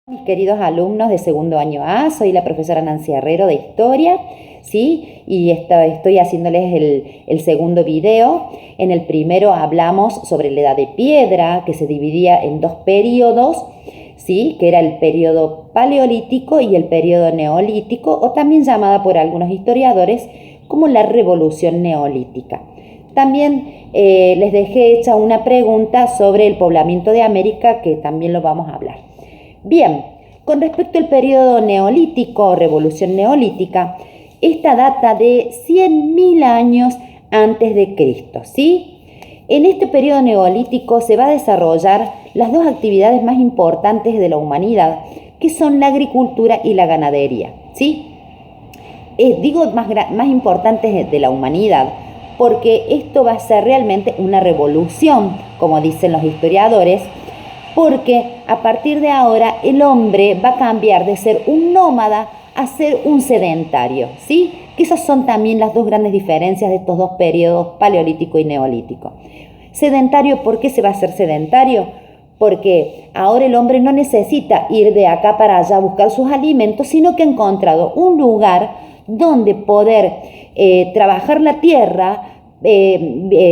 Mis queridos alumnos de segundo año A, soy la profesora Nancy Herrero de Historia, ¿sí? Y estoy haciéndoles el segundo video. En el primero hablamos sobre la Edad de Piedra, que se dividía en dos periodos, ¿sí? Que era el periodo paleolítico y el periodo neolítico, o también llamada por algunos historiadores como la Revolución Neolítica. También les dejé hecha una pregunta sobre el poblamiento de América, que también lo vamos a hablar. Bien, con respecto al periodo neolítico o revolución neolítica, esta data de 100.000 años antes de Cristo, ¿sí? En este periodo neolítico se va a desarrollar las dos actividades más importantes de la humanidad, que son la agricultura y la ganadería, ¿sí? Digo más importantes de la humanidad, porque esto va a ser realmente una revolución, como dicen los historiadores, porque a partir de ahora el hombre va a cambiar de ser un nómada a ser un sedentario, ¿sí? Que esas son también las dos grandes diferencias de estos dos periodos, paleolítico y neolítico. Sedentario, ¿por qué se va a ser sedentario? Porque ahora el hombre no necesita ir de acá para allá a buscar sus alimentos, sino que ha encontrado un lugar donde poder trabajar la tierra,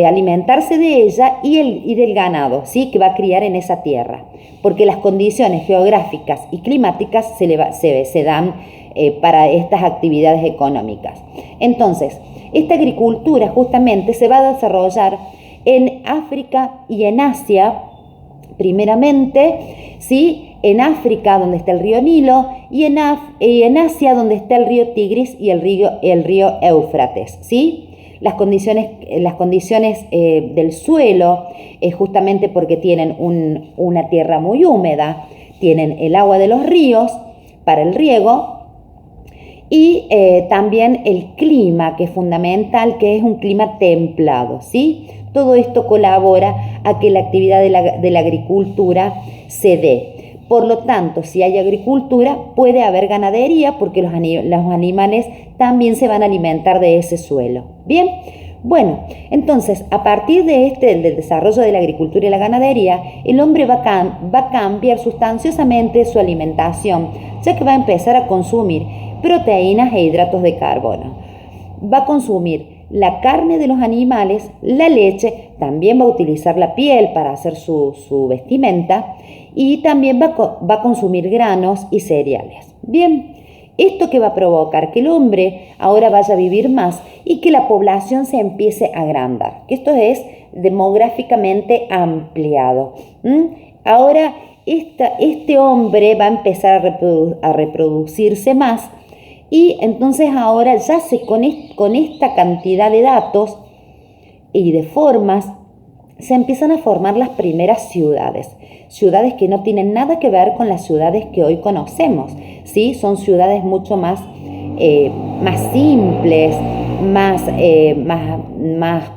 alimentarse de ella y del ganado, ¿sí? Que va a criar en esa tierra, porque las condiciones geográficas y climáticas se dan para estas actividades económicas. Entonces, esta agricultura justamente se va a desarrollar en África y en Asia, primeramente, ¿sí? En África, donde está el río Nilo, y en Asia, donde está el río Tigris y el río Éufrates, ¿sí? Las condiciones del suelo es justamente porque tienen una tierra muy húmeda, tienen el agua de los ríos para el riego y también el clima, que es fundamental, que es un clima templado, ¿sí? Todo esto colabora a que la actividad de la agricultura se dé. Por lo tanto, si hay agricultura, puede haber ganadería, porque los animales también se van a alimentar de ese suelo. Bien, bueno, entonces, a partir del desarrollo de la agricultura y la ganadería, el hombre va a cambiar sustanciosamente su alimentación, ya que va a empezar a consumir proteínas e hidratos de carbono. Va a consumir la carne de los animales, la leche, también va a utilizar la piel para hacer su vestimenta, y también va a consumir granos y cereales. Bien, ¿esto qué va a provocar? Que el hombre ahora vaya a vivir más y que la población se empiece a agrandar, que esto es demográficamente ampliado. Ahora este hombre va a empezar a reproducirse más, y entonces ahora ya con esta cantidad de datos y de formas se empiezan a formar las primeras ciudades que no tienen nada que ver con las ciudades que hoy conocemos, ¿sí? Son ciudades mucho más simples, más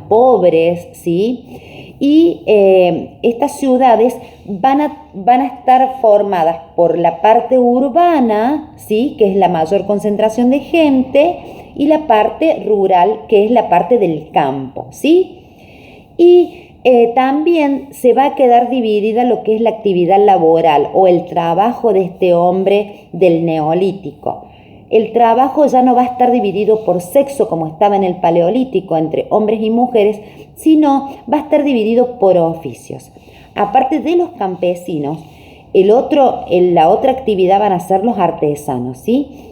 pobres, ¿sí? Y estas ciudades van a estar formadas por la parte urbana, ¿sí? Que es la mayor concentración de gente, y la parte rural, que es la parte del campo, ¿sí? Y también se va a quedar dividida lo que es la actividad laboral o el trabajo de este hombre del neolítico. El trabajo ya no va a estar dividido por sexo como estaba en el paleolítico, entre hombres y mujeres, sino va a estar dividido por oficios. Aparte de los campesinos, la otra actividad van a ser los artesanos, ¿sí?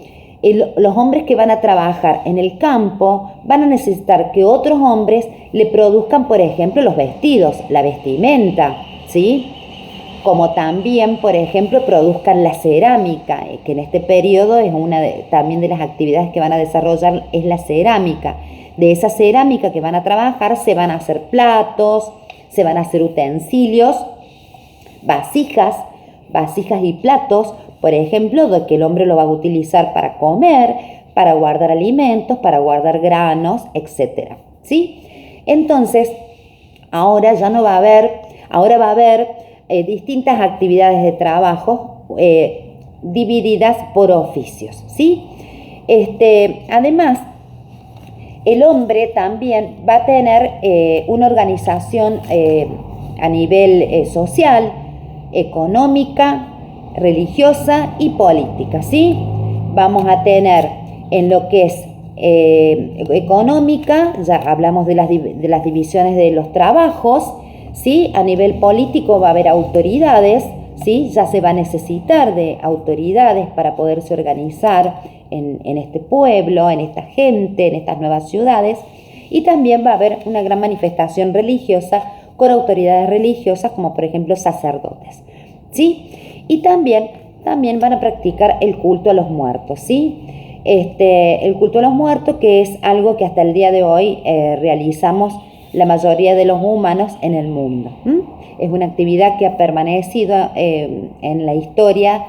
Los hombres que van a trabajar en el campo van a necesitar que otros hombres le produzcan, por ejemplo, los vestidos, la vestimenta, ¿sí? Como también, por ejemplo, produzcan la cerámica, que en este periodo es también de las actividades que van a desarrollar, es la cerámica. De esa cerámica que van a trabajar se van a hacer platos, se van a hacer utensilios, vasijas y platos, por ejemplo, que el hombre lo va a utilizar para comer, para guardar alimentos, para guardar granos, etc. ¿Sí? Entonces, ahora va a haber distintas actividades de trabajo divididas por oficios, ¿sí? Además, el hombre también va a tener una organización a nivel social, económica religiosa y política, ¿sí? Vamos a tener en lo que es económica, ya hablamos de las divisiones de los trabajos, ¿sí? A nivel político va a haber autoridades, ¿sí? Ya se va a necesitar de autoridades para poderse organizar en este pueblo, en esta gente, en estas nuevas ciudades, y también va a haber una gran manifestación religiosa con autoridades religiosas como por ejemplo sacerdotes, ¿sí? Y también van a practicar el culto a los muertos, ¿sí? El culto a los muertos, que es algo que hasta el día de hoy realizamos la mayoría de los humanos en el mundo. Es una actividad que ha permanecido en la historia,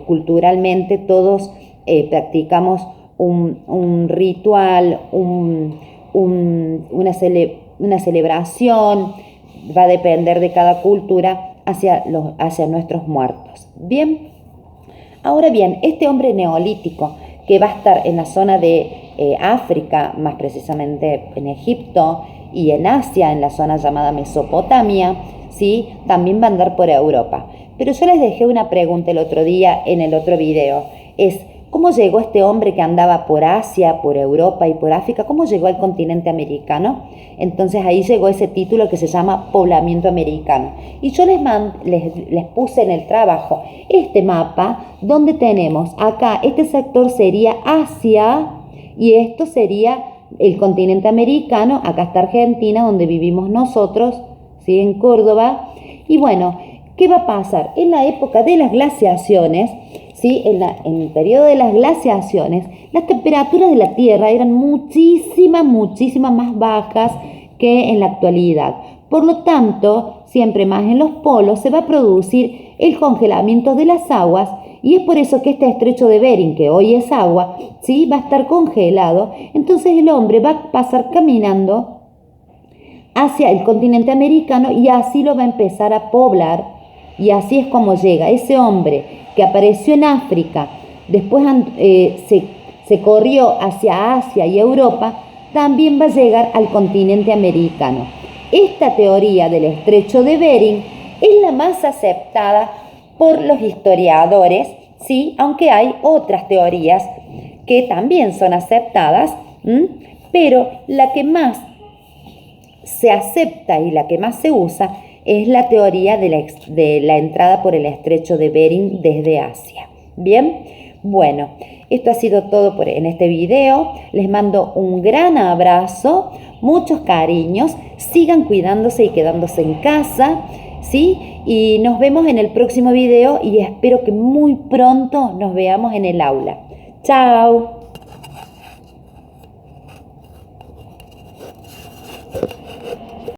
culturalmente todos practicamos un ritual, una celebración, va a depender de cada cultura hacia nuestros muertos. Bien, ahora bien, este hombre neolítico que va a estar en la zona de África, más precisamente en Egipto, y en Asia, en la zona llamada Mesopotamia, ¿sí? También va a andar por Europa. Pero yo les dejé una pregunta el otro día en el otro video, es ¿cómo llegó este hombre que andaba por Asia, por Europa y por África? ¿Cómo llegó al continente americano? Entonces ahí llegó ese título que se llama Poblamiento Americano. Y yo les puse en el trabajo este mapa donde tenemos acá, este sector sería Asia y esto sería el continente americano. Acá está Argentina, donde vivimos nosotros, ¿sí? En Córdoba. Y bueno, ¿qué va a pasar? En la época de las glaciaciones, ¿sí? En el periodo de las glaciaciones, las temperaturas de la Tierra eran muchísimas más bajas que en la actualidad. Por lo tanto, siempre más en los polos se va a producir el congelamiento de las aguas y es por eso que este estrecho de Bering, que hoy es agua, ¿sí? Va a estar congelado. Entonces el hombre va a pasar caminando hacia el continente americano y así lo va a empezar a poblar. Y así es como llega ese hombre que apareció en África, después se corrió hacia Asia y Europa, también va a llegar al continente americano. Esta teoría del estrecho de Bering es la más aceptada por los historiadores, ¿sí? Aunque hay otras teorías que también son aceptadas, pero la que más se acepta y la que más se usa es la teoría de la entrada por el estrecho de Bering desde Asia. Bien, bueno, esto ha sido todo en este video. Les mando un gran abrazo, muchos cariños, sigan cuidándose y quedándose en casa, ¿sí? Y nos vemos en el próximo video y espero que muy pronto nos veamos en el aula. ¡Chao!